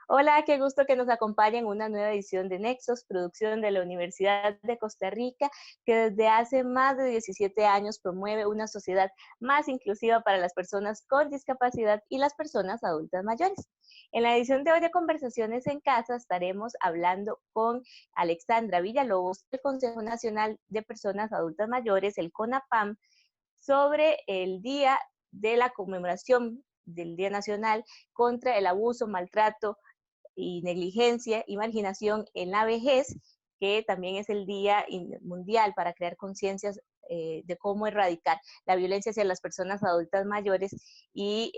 Hola, qué gusto que nos acompañen en una nueva edición de Nexos, producción de la Universidad de Costa Rica, que desde hace más de 17 años promueve una sociedad más inclusiva para las personas con discapacidad y las personas adultas mayores. En la edición de hoy de Conversaciones en Casa estaremos hablando con Alexandra Villalobos del Consejo Nacional de Personas Adultas Mayores, el CONAPAM, sobre el día de la conmemoración del Día Nacional contra el abuso, maltrato y negligencia y marginación en la vejez, que también es el Día Mundial para crear conciencias de cómo erradicar la violencia hacia las personas adultas mayores y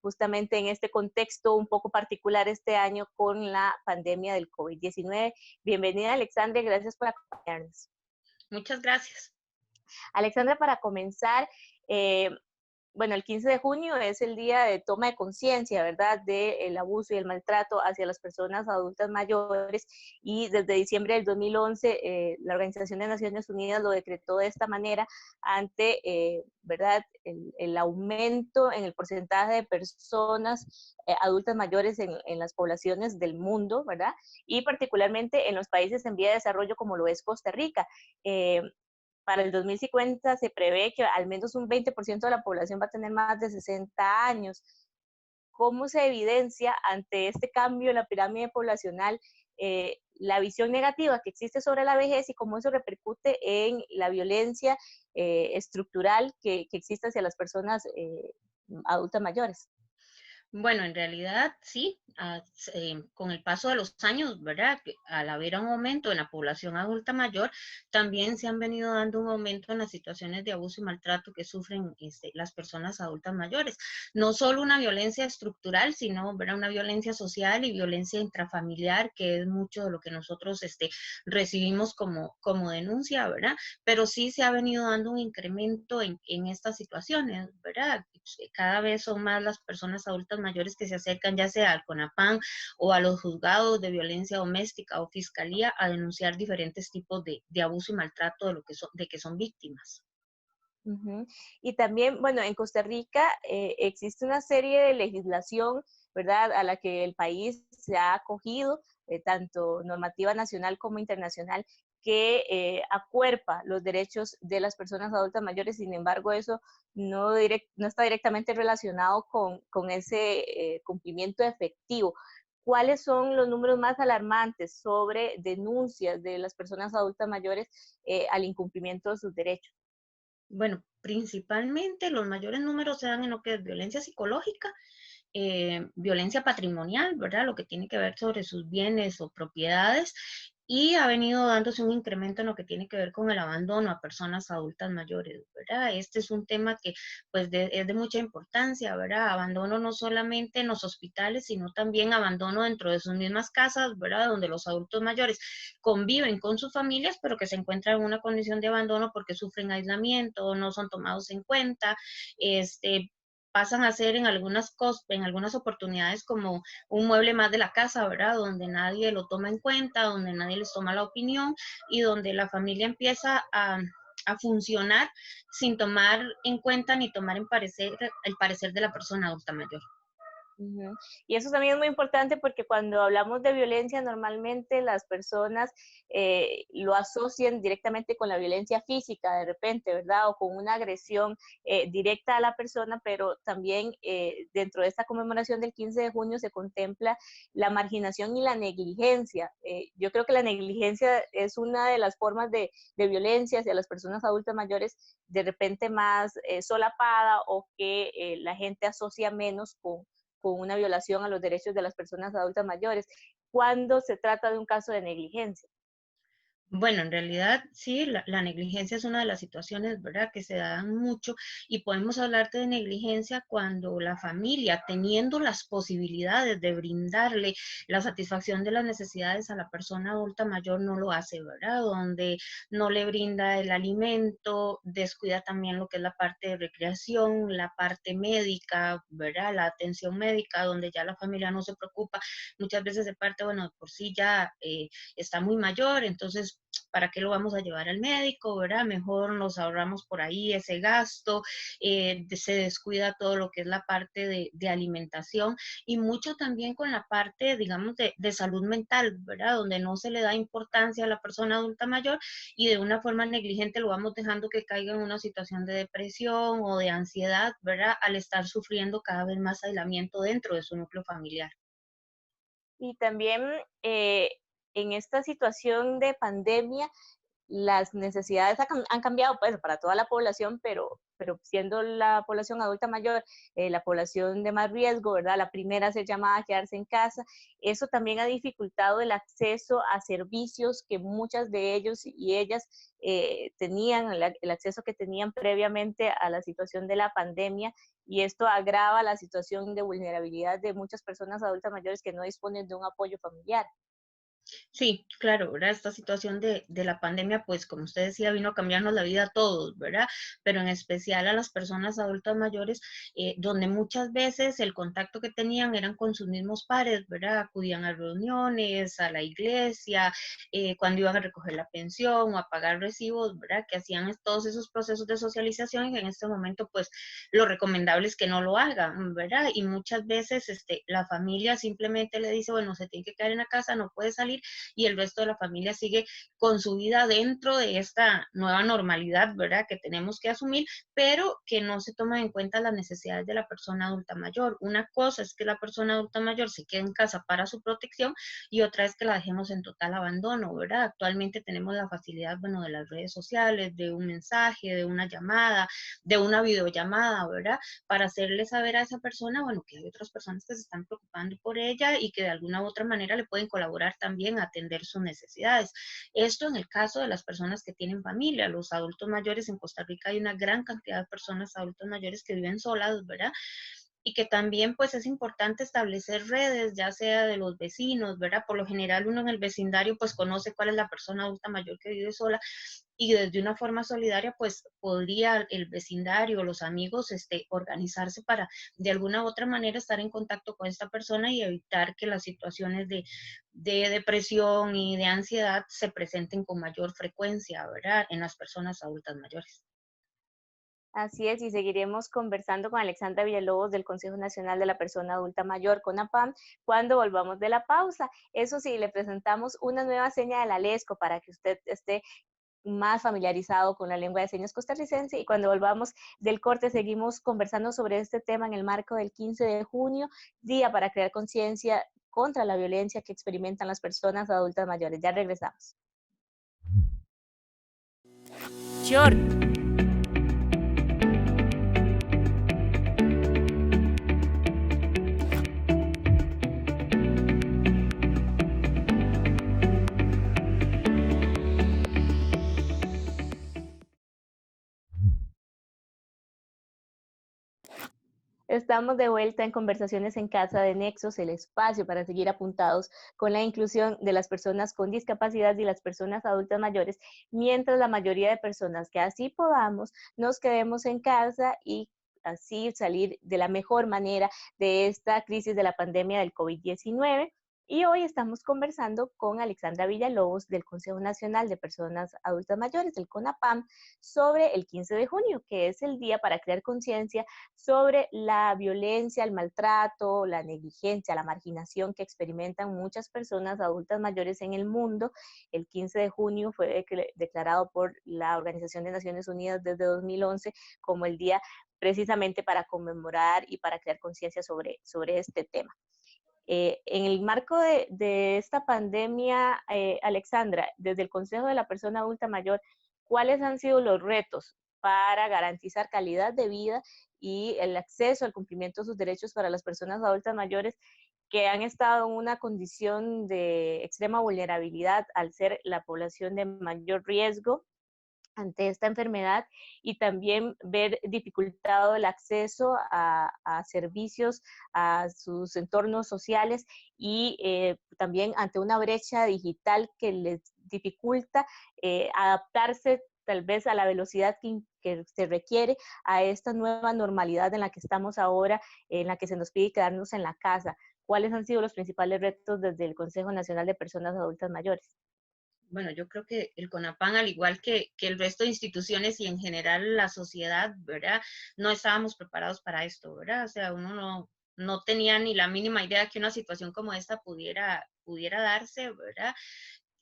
justamente en este contexto un poco particular este año con la pandemia del COVID-19. Bienvenida, Alexandra, gracias por acompañarnos. Muchas gracias. Alexandra, para comenzar, eh, bueno, el 15 de junio es el día de toma de conciencia, ¿verdad?, del abuso y el maltrato hacia las personas adultas mayores, y desde diciembre del 2011 la Organización de Naciones Unidas lo decretó de esta manera ante, ¿verdad?, el aumento en el porcentaje de personas adultas mayores en las poblaciones del mundo, ¿verdad?, y particularmente en los países en vía de desarrollo como lo es Costa Rica. Para el 2050 se prevé que al menos un 20% de la población va a tener más de 60 años. ¿Cómo se evidencia ante este cambio en la pirámide poblacional la visión negativa que existe sobre la vejez y cómo eso repercute en la violencia estructural que existe hacia las personas adultas mayores? Bueno, en realidad sí, con el paso de los años, ¿verdad? Que al haber un aumento en la población adulta mayor, también se han venido dando un aumento en las situaciones de abuso y maltrato que sufren las personas adultas mayores. No solo una violencia estructural, sino, ¿verdad?, una violencia social y violencia intrafamiliar, que es mucho de lo que nosotros recibimos como denuncia, ¿verdad? Pero sí se ha venido dando un incremento en estas situaciones, ¿verdad? Cada vez son más las personas adultas mayores que se acercan ya sea al CONAPAN o a los juzgados de violencia doméstica o fiscalía a denunciar diferentes tipos de abuso y maltrato de que son víctimas. Ujú. Y también, bueno, en Costa Rica existe una serie de legislación, ¿verdad?, a la que el país se ha acogido, tanto normativa nacional como internacional, que acuerpa los derechos de las personas adultas mayores. Sin embargo, eso no está directamente relacionado con ese cumplimiento efectivo. ¿Cuáles son los números más alarmantes sobre denuncias de las personas adultas mayores al incumplimiento de sus derechos? Bueno, principalmente los mayores números se dan en lo que es violencia psicológica, violencia patrimonial, ¿verdad? Lo que tiene que ver sobre sus bienes o propiedades, y ha venido dándose un incremento en lo que tiene que ver con el abandono a personas adultas mayores, ¿verdad? Este es un tema que pues es de mucha importancia, ¿verdad? Abandono no solamente en los hospitales, sino también abandono dentro de sus mismas casas, ¿verdad? Donde los adultos mayores conviven con sus familias, pero que se encuentran en una condición de abandono porque sufren aislamiento, no son tomados en cuenta, este, pasan a ser en algunas oportunidades como un mueble más de la casa, ¿verdad? Donde nadie lo toma en cuenta, donde nadie les toma la opinión y donde la familia empieza a funcionar sin tomar en cuenta ni tomar en el parecer de la persona adulta mayor. Ujú. Y eso también es muy importante porque cuando hablamos de violencia, normalmente las personas lo asocian directamente con la violencia física de repente, ¿verdad? O con una agresión directa a la persona, pero también dentro de esta conmemoración del 15 de junio se contempla la marginación y la negligencia. Yo creo que la negligencia es una de las formas de violencia hacia las personas adultas mayores de repente más solapada o que la gente asocia menos con una violación a los derechos de las personas adultas mayores, cuando se trata de un caso de negligencia. Bueno, en realidad sí, la negligencia es una de las situaciones, ¿verdad?, que se dan mucho, y podemos hablar de negligencia cuando la familia, teniendo las posibilidades de brindarle la satisfacción de las necesidades a la persona adulta mayor, no lo hace, ¿verdad? Donde no le brinda el alimento, descuida también lo que es la parte de recreación, la parte médica, ¿verdad? La atención médica, donde ya la familia no se preocupa. Muchas veces se parte, bueno, por sí ya está muy mayor, entonces pues, ¿para qué lo vamos a llevar al médico, verdad? Mejor nos ahorramos por ahí ese gasto, se descuida todo lo que es la parte de alimentación y mucho también con la parte, digamos, de salud mental, ¿verdad? Donde no se le da importancia a la persona adulta mayor y de una forma negligente lo vamos dejando que caiga en una situación de depresión o de ansiedad, ¿verdad? Al estar sufriendo cada vez más aislamiento dentro de su núcleo familiar. Y también eh, en esta situación de pandemia, las necesidades han cambiado pues para toda la población, pero siendo la población adulta mayor, la población de más riesgo, ¿verdad? La primera a ser llamada a quedarse en casa, eso también ha dificultado el acceso a servicios que muchas de ellos y ellas tenían, el acceso que tenían previamente a la situación de la pandemia, y esto agrava la situación de vulnerabilidad de muchas personas adultas mayores que no disponen de un apoyo familiar. Sí, claro, ¿verdad? Esta situación de la pandemia, pues como usted decía, vino a cambiarnos la vida a todos, ¿verdad? Pero en especial a las personas adultas mayores, donde muchas veces el contacto que tenían eran con sus mismos pares, ¿verdad? Acudían a reuniones, a la iglesia, cuando iban a recoger la pensión o a pagar recibos, ¿verdad? Que hacían todos esos procesos de socialización y en este momento, pues lo recomendable es que no lo hagan, ¿verdad? Y muchas veces la familia simplemente le dice, bueno, se tiene que quedar en la casa, no puede salir y el resto de la familia sigue con su vida dentro de esta nueva normalidad, ¿verdad? Que tenemos que asumir, pero que no se toman en cuenta las necesidades de la persona adulta mayor. Una cosa es que la persona adulta mayor se quede en casa para su protección y otra es que la dejemos en total abandono, ¿verdad? Actualmente tenemos la facilidad, bueno, de las redes sociales, de un mensaje, de una llamada, de una videollamada, ¿verdad? Para hacerle saber a esa persona, bueno, que hay otras personas que se están preocupando por ella y que de alguna u otra manera le pueden colaborar también a atender sus necesidades. Esto en el caso de las personas que tienen familia, los adultos mayores en Costa Rica hay una gran cantidad de personas adultos mayores que viven solas, ¿verdad? Y que también pues es importante establecer redes, ya sea de los vecinos, ¿verdad? Por lo general uno en el vecindario pues conoce cuál es la persona adulta mayor que vive sola y desde una forma solidaria pues podría el vecindario, los amigos, organizarse para de alguna u otra manera estar en contacto con esta persona y evitar que las situaciones de depresión y de ansiedad se presenten con mayor frecuencia, ¿verdad? En las personas adultas mayores. Así es, y seguiremos conversando con Alexandra Villalobos del Consejo Nacional de la Persona Adulta Mayor, CONAPAM, cuando volvamos de la pausa. Eso sí, le presentamos una nueva seña de la LESCO para que usted esté más familiarizado con la lengua de señas costarricense, y cuando volvamos del corte seguimos conversando sobre este tema en el marco del 15 de junio, Día para crear conciencia contra la violencia que experimentan las personas adultas mayores. Ya regresamos. Short. Estamos de vuelta en Conversaciones en Casa de Nexos, el espacio para seguir apuntados con la inclusión de las personas con discapacidad y las personas adultas mayores, mientras la mayoría de personas que así podamos nos quedemos en casa y así salir de la mejor manera de esta crisis de la pandemia del COVID-19. Y hoy estamos conversando con Alexandra Villalobos del Consejo Nacional de Personas Adultas Mayores, del CONAPAM, sobre el 15 de junio, que es el día para crear conciencia sobre la violencia, el maltrato, la negligencia, la marginación que experimentan muchas personas adultas mayores en el mundo. El 15 de junio fue declarado por la Organización de Naciones Unidas desde 2011 como el día precisamente para conmemorar y para crear conciencia sobre este tema. En el marco de esta pandemia, Alexandra, desde el Consejo de la Persona Adulta Mayor, ¿cuáles han sido los retos para garantizar calidad de vida y el acceso al cumplimiento de sus derechos para las personas adultas mayores que han estado en una condición de extrema vulnerabilidad al ser la población de mayor riesgo ante esta enfermedad, y también ver dificultado el acceso a servicios, a sus entornos sociales, y también ante una brecha digital que les dificulta adaptarse tal vez a la velocidad que se requiere a esta nueva normalidad en la que estamos ahora, en la que se nos pide quedarnos en la casa? ¿Cuáles han sido los principales retos desde el Consejo Nacional de Personas Adultas Mayores? bueno, yo creo que el CONAPAN, al igual que el resto de instituciones y en general la sociedad, ¿verdad? No estábamos preparados para esto, ¿verdad? O sea, uno no tenía ni la mínima idea que una situación como esta pudiera darse, ¿verdad?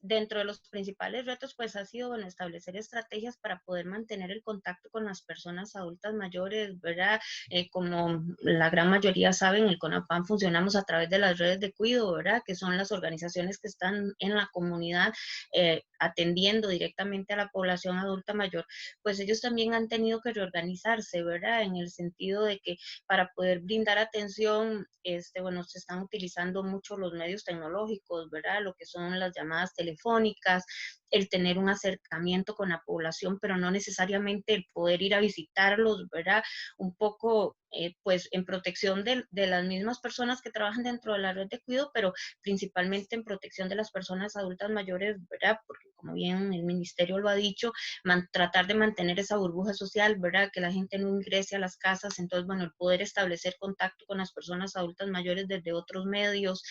Dentro de los principales retos, pues ha sido, bueno, establecer estrategias para poder mantener el contacto con las personas adultas mayores, ¿verdad? Como la gran mayoría saben, el CONAPAN funcionamos a través de las redes de cuidado, ¿verdad? Que son las organizaciones que están en la comunidad atendiendo directamente a la población adulta mayor, pues ellos también han tenido que reorganizarse, ¿verdad? En el sentido de que para poder brindar atención, bueno, se están utilizando mucho los medios tecnológicos, ¿verdad? Lo que son las llamadas telefónicas, el tener un acercamiento con la población, pero no necesariamente el poder ir a visitarlos, ¿verdad? Un poco, pues, en protección de las mismas personas que trabajan dentro de la red de cuidado, pero principalmente en protección de las personas adultas mayores, ¿verdad? Porque como bien el ministerio lo ha dicho, tratar de mantener esa burbuja social, ¿verdad? Que la gente no ingrese a las casas, entonces, bueno, el poder establecer contacto con las personas adultas mayores desde otros medios,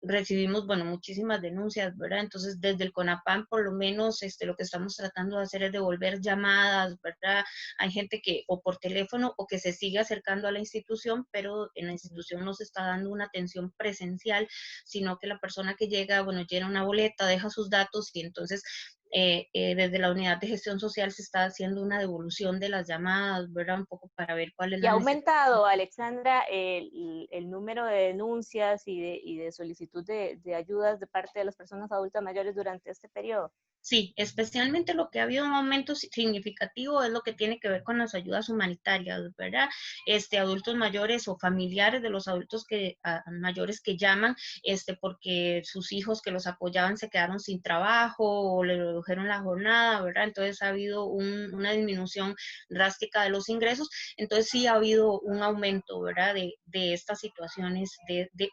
recibimos, bueno, muchísimas denuncias, ¿verdad? Entonces, desde el CONAPAN, por lo menos, lo que estamos tratando de hacer es devolver llamadas, ¿verdad? Hay gente que, o por teléfono, o que se sigue acercando a la institución, pero en la institución no se está dando una atención presencial, sino que la persona que llega, bueno, llena una boleta, deja sus datos y entonces desde la unidad de gestión social se está haciendo una devolución de las llamadas, ¿verdad? Un poco para ver cuál es ¿Y ha la necesidad. aumentado, Alexandra, el número de denuncias y de solicitud de ayudas de parte de las personas adultas mayores durante este periodo? Sí, especialmente lo que ha habido un aumento significativo es lo que tiene que ver con las ayudas humanitarias, ¿verdad? Adultos mayores o familiares de los adultos mayores que llaman, porque sus hijos que los apoyaban se quedaron sin trabajo o le redujeron la jornada, ¿verdad? Entonces ha habido una disminución drástica de los ingresos, entonces sí ha habido un aumento, ¿verdad? De estas situaciones,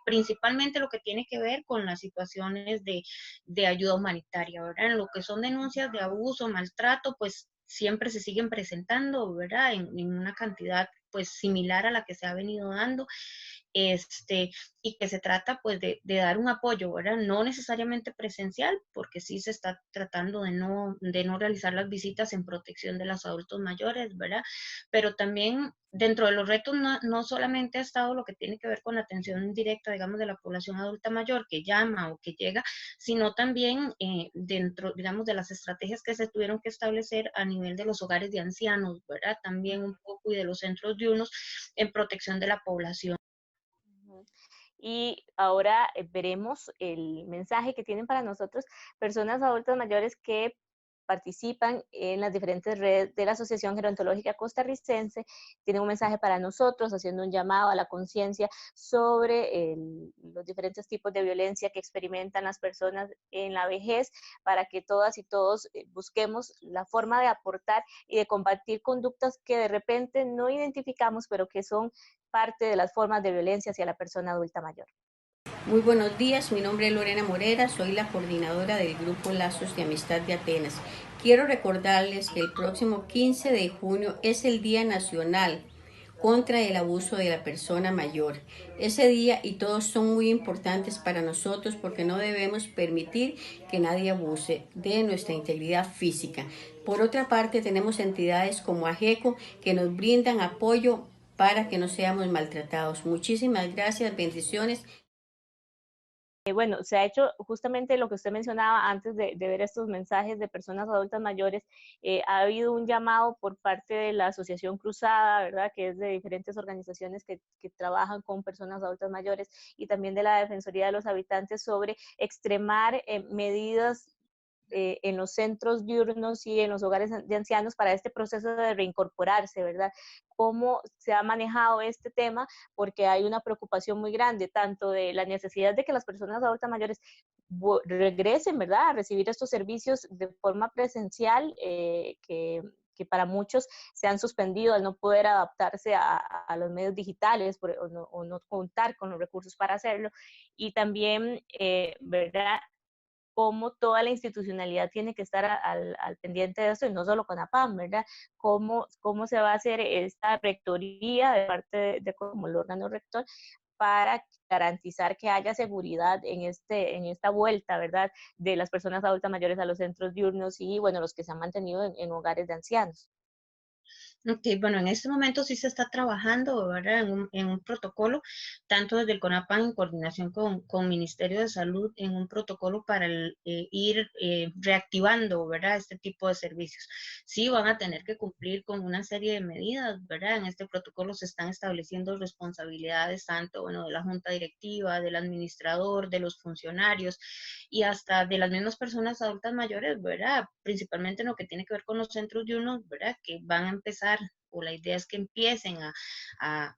principalmente lo que tiene que ver con las situaciones de ayuda humanitaria, ¿verdad? En lo que son denuncias de abuso, maltrato, pues siempre se siguen presentando, ¿verdad? En una cantidad pues similar a la que se ha venido dando, este, y que se trata pues de dar un apoyo, ¿verdad? No necesariamente presencial, porque sí se está tratando de no realizar las visitas en protección de los adultos mayores, ¿verdad? Pero también dentro de los retos no solamente ha estado lo que tiene que ver con la atención directa, digamos, de la población adulta mayor que llama o que llega, sino también dentro, digamos, de las estrategias que se tuvieron que establecer a nivel de los hogares de ancianos, ¿verdad? También un poco y de los centros diurnos en protección de la población. Y ahora veremos el mensaje que tienen para nosotros personas adultas mayores que participan en las diferentes redes de la Asociación Gerontológica Costarricense. Tienen un mensaje para nosotros, haciendo un llamado a la conciencia sobre los diferentes tipos de violencia que experimentan las personas en la vejez, para que todas y todos busquemos la forma de aportar y de combatir conductas que de repente no identificamos, pero que son parte de las formas de violencia hacia la persona adulta mayor. Muy buenos días, mi nombre es Lorena Morera, soy la coordinadora del Grupo Lazos de Amistad de Atenas. Quiero recordarles que el próximo 15 de junio es el Día Nacional contra el abuso de la persona mayor. Ese día y todos son muy importantes para nosotros porque no debemos permitir que nadie abuse de nuestra integridad física. Por otra parte, tenemos entidades como AGECO que nos brindan apoyo para que no seamos maltratados. Muchísimas gracias, bendiciones. Bueno, se ha hecho justamente lo que usted mencionaba antes de ver estos mensajes de personas adultas mayores. Ha habido un llamado por parte de la Asociación Cruzada, ¿verdad? Que es de diferentes organizaciones que trabajan con personas adultas mayores, y también de la Defensoría de los Habitantes, sobre extremar medidas en los centros diurnos y en los hogares de ancianos para este proceso de reincorporarse, ¿verdad? ¿Cómo se ha manejado este tema? Porque hay una preocupación muy grande, tanto de la necesidad de que las personas adultas mayores regresen, ¿verdad?, a recibir estos servicios de forma presencial, que para muchos se han suspendido al no poder adaptarse a los medios digitales o no contar con los recursos para hacerlo, y también, ¿verdad?, cómo toda la institucionalidad tiene que estar al pendiente de esto, y no solo con APAM, ¿verdad? ¿Cómo se va a hacer esta rectoría de parte de como el órgano rector para garantizar que haya seguridad en esta vuelta, ¿verdad?, de las personas adultas mayores a los centros diurnos y, bueno, los que se han mantenido en hogares de ancianos. Ok, bueno, en este momento sí se está trabajando, ¿verdad? En un protocolo, tanto desde el CONAPAN en coordinación con Ministerio de Salud, en un protocolo para ir reactivando, ¿verdad? Este tipo de servicios. Sí van a tener que cumplir con una serie de medidas, ¿verdad? En este protocolo se están estableciendo responsabilidades tanto, bueno, de la junta directiva, del administrador, de los funcionarios y hasta de las mismas personas adultas mayores, ¿verdad? Principalmente en lo que tiene que ver con los centros diurnos, ¿verdad? Que van a empezar, o la idea es que empiecen a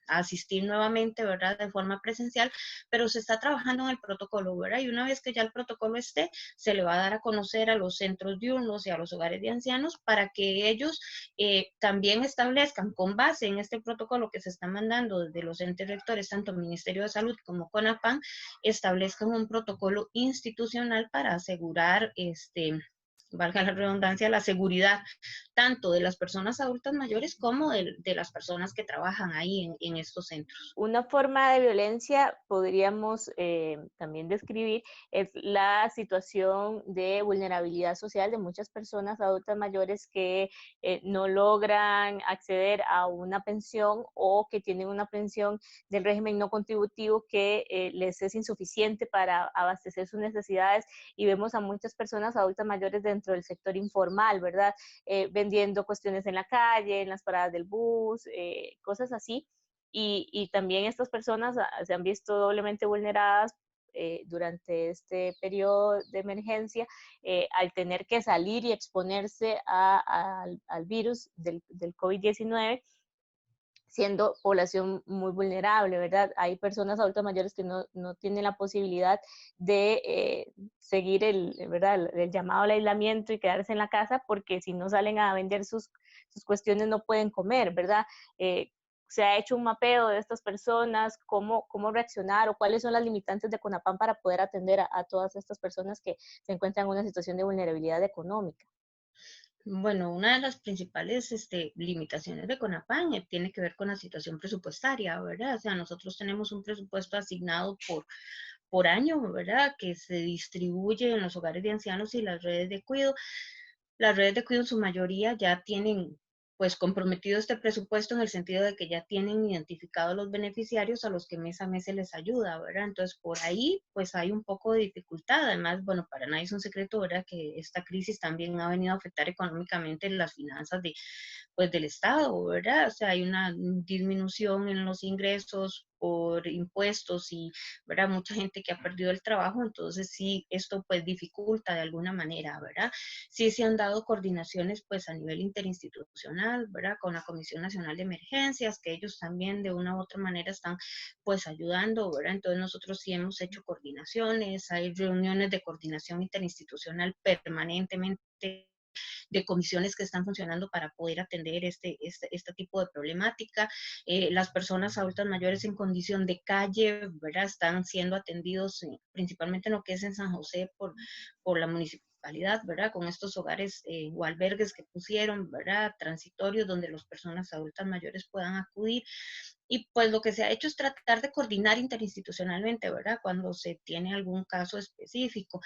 asistir nuevamente, ¿verdad? De forma presencial, pero se está trabajando en el protocolo, ¿verdad? Y una vez que ya el protocolo esté, se le va a dar a conocer a los centros diurnos y a los hogares de ancianos para que ellos también establezcan con base en este protocolo que se está mandando desde los entes rectores, tanto el Ministerio de Salud como CONAPAN, establezcan un protocolo institucional para asegurar, valga la redundancia, la seguridad tanto de las personas adultas mayores como de las personas que trabajan ahí en estos centros. Una forma de violencia podríamos también describir es la situación de vulnerabilidad social de muchas personas adultas mayores que no logran acceder a una pensión o que tienen una pensión del régimen no contributivo que les es insuficiente para abastecer sus necesidades, y vemos a muchas personas adultas mayores dentro del sector informal, ¿verdad? Vendiendo cuestiones en la calle, en las paradas del bus, cosas así. Y también estas personas se han visto doblemente vulneradas durante este periodo de emergencia al tener que salir y exponerse al virus del COVID-19, siendo población muy vulnerable, ¿verdad? Hay personas adultas mayores que no tienen la posibilidad de seguir ¿verdad? El llamado al aislamiento y quedarse en la casa, porque si no salen a vender sus cuestiones no pueden comer, ¿verdad? Se ha hecho un mapeo de estas personas, cómo reaccionar o cuáles son las limitantes de CONAPAN para poder atender a todas estas personas que se encuentran en una situación de vulnerabilidad económica. Bueno, una de las principales limitaciones de CONAPAN tiene que ver con la situación presupuestaria, ¿verdad? O sea, nosotros tenemos un presupuesto asignado por año, ¿verdad? Que se distribuye en los hogares de ancianos y las redes de cuidado. Las redes de cuidado en su mayoría ya tienen pues comprometido este presupuesto en el sentido de que ya tienen identificados los beneficiarios a los que mes a mes se les ayuda, ¿verdad? Entonces, por ahí pues hay un poco de dificultad. Además, bueno, para nadie es un secreto, ¿verdad? Que esta crisis también ha venido a afectar económicamente las finanzas pues, del Estado, ¿verdad? O sea, hay una disminución en los ingresos por impuestos y, ¿verdad? Mucha gente que ha perdido el trabajo, entonces sí, esto pues dificulta de alguna manera, ¿verdad? Sí se han dado coordinaciones pues a nivel interinstitucional, ¿verdad? Con la Comisión Nacional de Emergencias, que ellos también de una u otra manera están pues ayudando, ¿verdad? Entonces nosotros sí hemos hecho coordinaciones, hay reuniones de coordinación interinstitucional permanentemente de comisiones que están funcionando para poder atender este tipo de problemática. Las personas adultas mayores en condición de calle, ¿verdad? Están siendo atendidos principalmente en lo que es en San José por la municipalidad, ¿verdad? Con estos hogares o albergues que pusieron, ¿verdad? Transitorios donde las personas adultas mayores puedan acudir. Y pues lo que se ha hecho es tratar de coordinar interinstitucionalmente, ¿verdad? Cuando se tiene algún caso específico.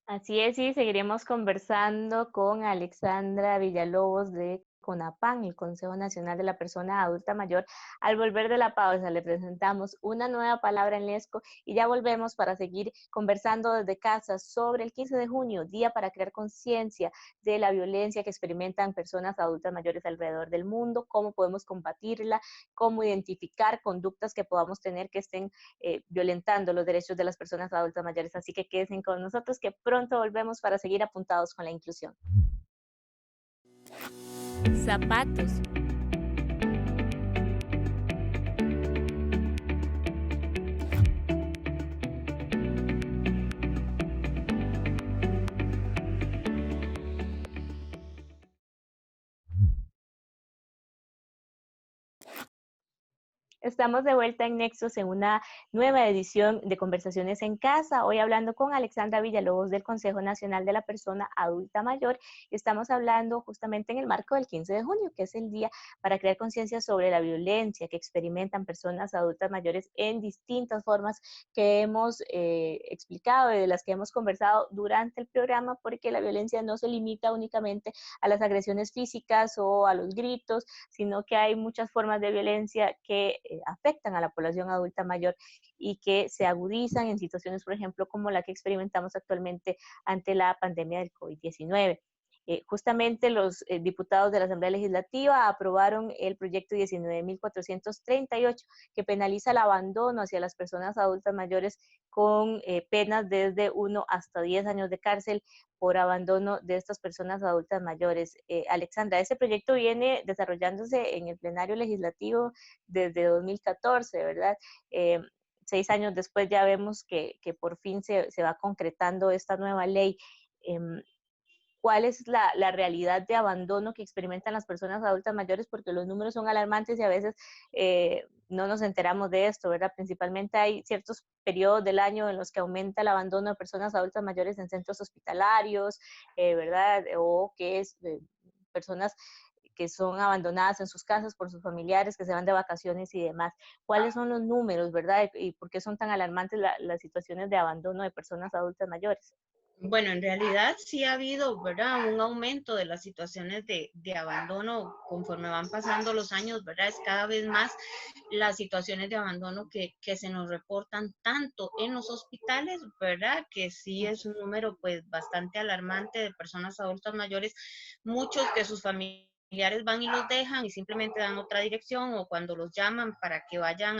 Así es, sí, seguiremos conversando con Alexandra Villalobos de CONAPAN, el Consejo Nacional de la Persona Adulta Mayor. Al volver de la pausa, le presentamos una nueva palabra en Lesco y ya volvemos para seguir conversando desde casa sobre el 15 de junio, día para crear conciencia de la violencia que experimentan personas adultas mayores alrededor del mundo, cómo podemos combatirla, cómo identificar conductas que podamos tener que estén violentando los derechos de las personas adultas mayores. Así que quédense con nosotros, que pronto volvemos para seguir apuntados con la inclusión. Zapatos. Estamos de vuelta en Nexos en una nueva edición de Conversaciones en Casa. Hoy hablando con Alexandra Villalobos del Consejo Nacional de la Persona Adulta Mayor. Estamos hablando justamente en el marco del 15 de junio, que es el día para crear conciencia sobre la violencia que experimentan personas adultas mayores en distintas formas que hemos explicado y de las que hemos conversado durante el programa, porque la violencia no se limita únicamente a las agresiones físicas o a los gritos, sino que hay muchas formas de violencia que afectan a la población adulta mayor y que se agudizan en situaciones, por ejemplo, como la que experimentamos actualmente ante la pandemia del COVID-19. Justamente los diputados de la Asamblea Legislativa aprobaron el proyecto 19.438 que penaliza el abandono hacia las personas adultas mayores con penas desde 1 hasta 10 años de cárcel por abandono de estas personas adultas mayores. Alexandra, ese proyecto viene desarrollándose en el plenario legislativo desde 2014, ¿verdad? 6 años después ya vemos que por fin se va concretando esta nueva ley. ¿Cuál es la realidad de abandono que experimentan las personas adultas mayores? Porque los números son alarmantes y a veces no nos enteramos de esto, ¿verdad? Principalmente hay ciertos periodos del año en los que aumenta el abandono de personas adultas mayores en centros hospitalarios, ¿verdad? O que es personas que son abandonadas en sus casas por sus familiares, que se van de vacaciones y demás. ¿Cuáles son los números, verdad? ¿Y por qué son tan alarmantes las situaciones de abandono de personas adultas mayores? Bueno, en realidad sí ha habido, ¿verdad?, un aumento de las situaciones de abandono conforme van pasando los años, ¿verdad? Es cada vez más las situaciones de abandono que se nos reportan tanto en los hospitales, ¿verdad? Que sí es un número pues bastante alarmante de personas adultas mayores, muchos que sus familiares van y los dejan y simplemente dan otra dirección, o cuando los llaman para que vayan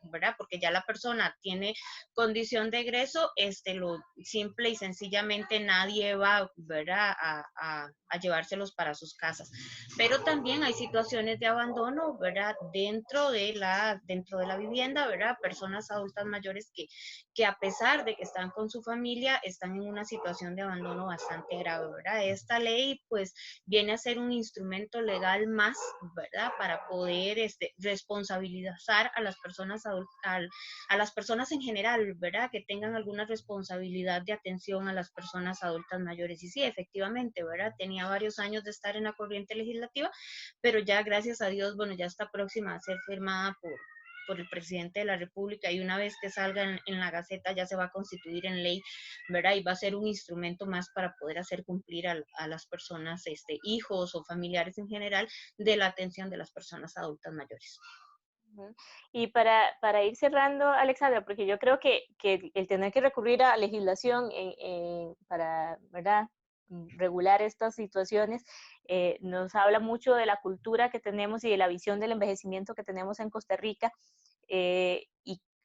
¿verdad? Porque ya la persona tiene condición de egreso, lo simple y sencillamente nadie va, ¿verdad?, a llevárselos para sus casas. Pero también hay situaciones de abandono, ¿verdad?, dentro de la vivienda, ¿verdad? Personas adultas mayores que a pesar de que están con su familia, están en una situación de abandono bastante grave, ¿verdad? Esta ley, pues, viene a ser un instrumento legal más, ¿verdad?, para poder responsabilizar a las personas a las personas en general, ¿verdad?, que tengan alguna responsabilidad de atención a las personas adultas mayores. Y sí, efectivamente, ¿verdad?, tenía varios años de estar en la corriente legislativa, pero ya, gracias a Dios, bueno, ya está próxima a ser firmada por el presidente de la República, y una vez que salga en la Gaceta ya se va a constituir en ley, ¿verdad? Y va a ser un instrumento más para poder hacer cumplir a las personas, hijos o familiares en general, de la atención de las personas adultas mayores. Y para ir cerrando, Alexandra, porque yo creo que el tener que recurrir a legislación para, ¿verdad?, regular estas situaciones, nos habla mucho de la cultura que tenemos y de la visión del envejecimiento que tenemos en Costa Rica,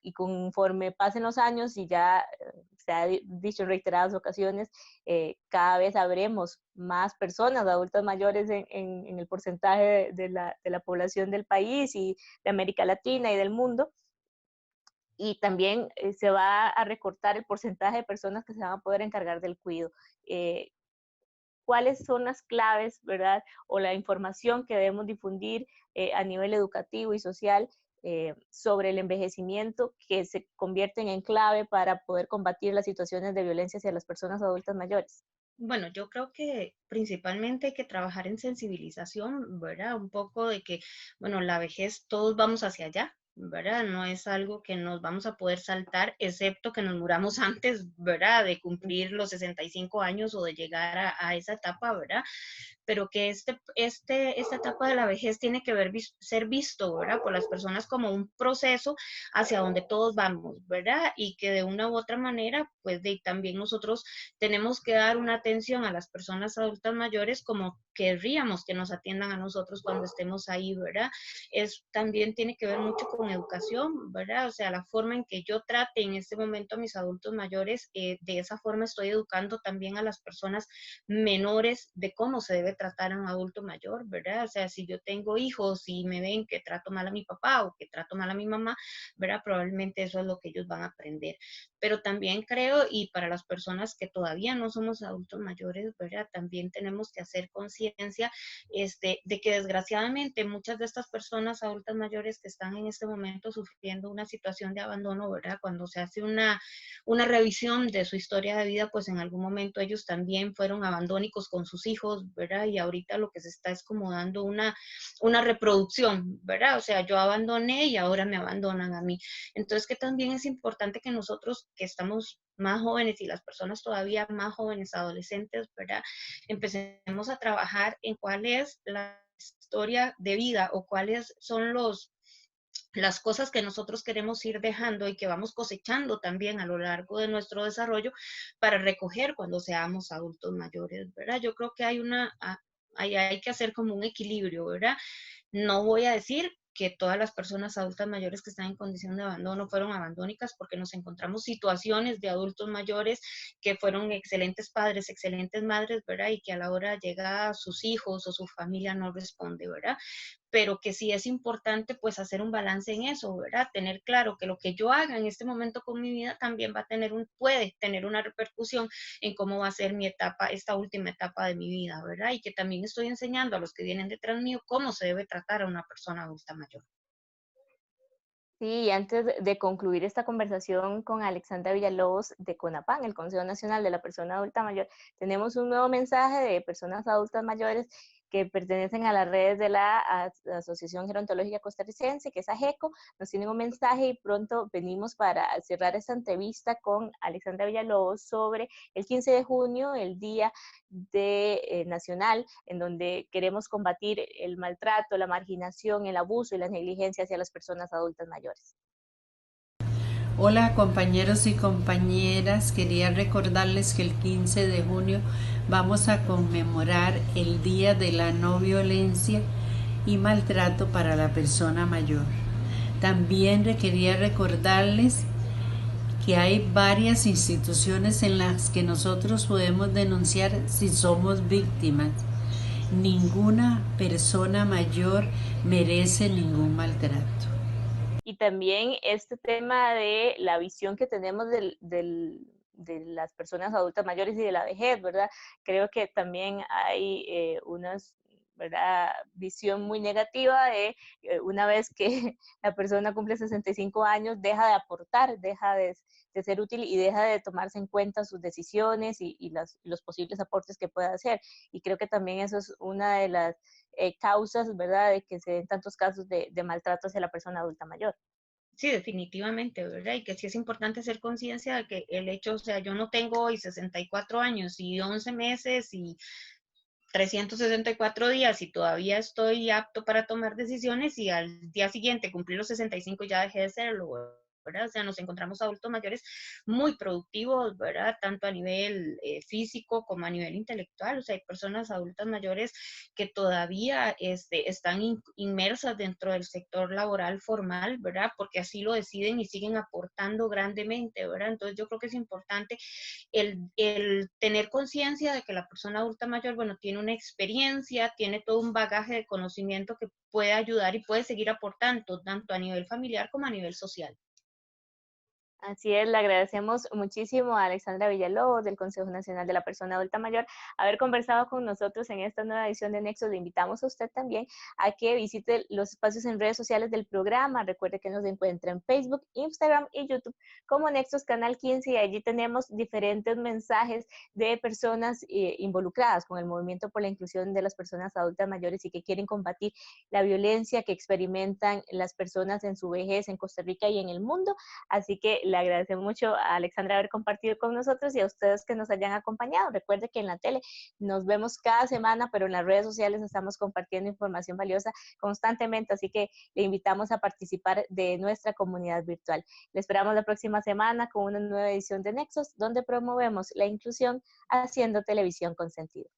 y conforme pasen los años, y ya se ha dicho en reiteradas ocasiones, cada vez habremos más personas adultas mayores en el porcentaje de la población del país y de América Latina y del mundo. Y también se va a recortar el porcentaje de personas que se van a poder encargar del cuidado. ¿Cuáles son las claves, verdad, o la información que debemos difundir a nivel educativo y social sobre el envejecimiento, que se convierten en clave para poder combatir las situaciones de violencia hacia las personas adultas mayores? Bueno, yo creo que principalmente hay que trabajar en sensibilización, ¿verdad? Un poco de que, bueno, la vejez, todos vamos hacia allá, ¿verdad? No es algo que nos vamos a poder saltar, excepto que nos muramos antes, ¿verdad?, de cumplir los 65 años o de llegar a esa etapa, ¿verdad? Pero que esta etapa de la vejez tiene que ser visto, ¿verdad?, por las personas como un proceso hacia donde todos vamos, ¿verdad? Y que de una u otra manera, pues también nosotros tenemos que dar una atención a las personas adultas mayores como querríamos que nos atiendan a nosotros cuando estemos ahí, ¿verdad? También tiene que ver mucho con con educación, ¿verdad? O sea, la forma en que yo trate en este momento a mis adultos mayores, de esa forma estoy educando también a las personas menores de cómo se debe tratar a un adulto mayor, ¿verdad? O sea, si yo tengo hijos y me ven que trato mal a mi papá o que trato mal a mi mamá, ¿verdad? Probablemente eso es lo que ellos van a aprender. Pero también creo, y para las personas que todavía no somos adultos mayores, ¿verdad? También tenemos que hacer conciencia de que desgraciadamente muchas de estas personas adultas mayores que están en este momento sufriendo una situación de abandono, ¿verdad? Cuando se hace una revisión de su historia de vida, pues en algún momento ellos también fueron abandónicos con sus hijos, ¿verdad? Y ahorita lo que se está es como dando una reproducción, ¿verdad? O sea, yo abandoné y ahora me abandonan a mí. Entonces, que también es importante que nosotros que estamos más jóvenes y las personas todavía más jóvenes, adolescentes, ¿verdad? Empecemos a trabajar en cuál es la historia de vida o cuáles son las cosas que nosotros queremos ir dejando y que vamos cosechando también a lo largo de nuestro desarrollo para recoger cuando seamos adultos mayores, ¿verdad? Yo creo que hay que hacer como un equilibrio, ¿verdad? No voy a decir que todas las personas adultas mayores que están en condición de abandono fueron abandónicas, porque nos encontramos situaciones de adultos mayores que fueron excelentes padres, excelentes madres, ¿verdad? Y que a la hora llega a sus hijos o su familia no responde, ¿verdad? Pero que sí es importante pues hacer un balance en eso, ¿verdad? Tener claro que lo que yo haga en este momento con mi vida también va a tener puede tener una repercusión en cómo va a ser mi etapa, esta última etapa de mi vida, ¿verdad? Y que también estoy enseñando a los que vienen detrás mío cómo se debe tratar a una persona adulta mayor. Sí, y antes de concluir esta conversación con Alexandra Villalobos de CONAPAN, el Consejo Nacional de la Persona Adulta Mayor, tenemos un nuevo mensaje de personas adultas mayores que pertenecen a las redes de la Asociación Gerontológica Costarricense, que es AGECO. Nos tienen un mensaje y pronto venimos para cerrar esta entrevista con Alexandra Villalobos sobre el 15 de junio, el Día Nacional, en donde queremos combatir el maltrato, la marginación, el abuso y la negligencia hacia las personas adultas mayores. Hola compañeros y compañeras, quería recordarles que el 15 de junio vamos a conmemorar el Día de la No Violencia y Maltrato para la Persona Mayor. También quería recordarles que hay varias instituciones en las que nosotros podemos denunciar si somos víctimas. Ninguna persona mayor merece ningún maltrato. Y también este tema de la visión que tenemos de las personas adultas mayores y de la vejez, ¿verdad? Creo que también hay ¿verdad? Visión muy negativa de una vez que la persona cumple 65 años, deja de aportar, deja de ser útil y deja de tomarse en cuenta sus decisiones y los posibles aportes que pueda hacer. Y creo que también eso es una de las causas, ¿verdad?, de que se den tantos casos de maltrato hacia la persona adulta mayor. Sí, definitivamente, ¿verdad? Y que sí es importante hacer conciencia de que el hecho, o sea, yo no tengo hoy 64 años y 11 meses y 364 días y todavía estoy apto para tomar decisiones y al día siguiente cumplir los 65 ya dejé de serlo, ¿verdad? O sea, nos encontramos adultos mayores muy productivos, ¿verdad? Tanto a nivel físico como a nivel intelectual. O sea, hay personas adultas mayores que todavía están inmersas dentro del sector laboral formal, ¿verdad? Porque así lo deciden y siguen aportando grandemente, ¿verdad? Entonces yo creo que es importante el tener conciencia de que la persona adulta mayor, bueno, tiene una experiencia, tiene todo un bagaje de conocimiento que puede ayudar y puede seguir aportando tanto a nivel familiar como a nivel social. Así es, le agradecemos muchísimo a Alexandra Villalobos del Consejo Nacional de la Persona Adulta Mayor haber conversado con nosotros en esta nueva edición de Nexos. Le invitamos a usted también a que visite los espacios en redes sociales del programa. Recuerde que nos encuentra en Facebook, Instagram y YouTube como Nexos Canal 15 y allí tenemos diferentes mensajes de personas involucradas con el movimiento por la inclusión de las personas adultas mayores y que quieren combatir la violencia que experimentan las personas en su vejez en Costa Rica y en el mundo. Así que le agradecemos mucho a Alexandra haber compartido con nosotros y a ustedes que nos hayan acompañado. Recuerde que en la tele nos vemos cada semana, pero en las redes sociales estamos compartiendo información valiosa constantemente, así que le invitamos a participar de nuestra comunidad virtual. Le esperamos la próxima semana con una nueva edición de Nexos, donde promovemos la inclusión haciendo televisión con sentido.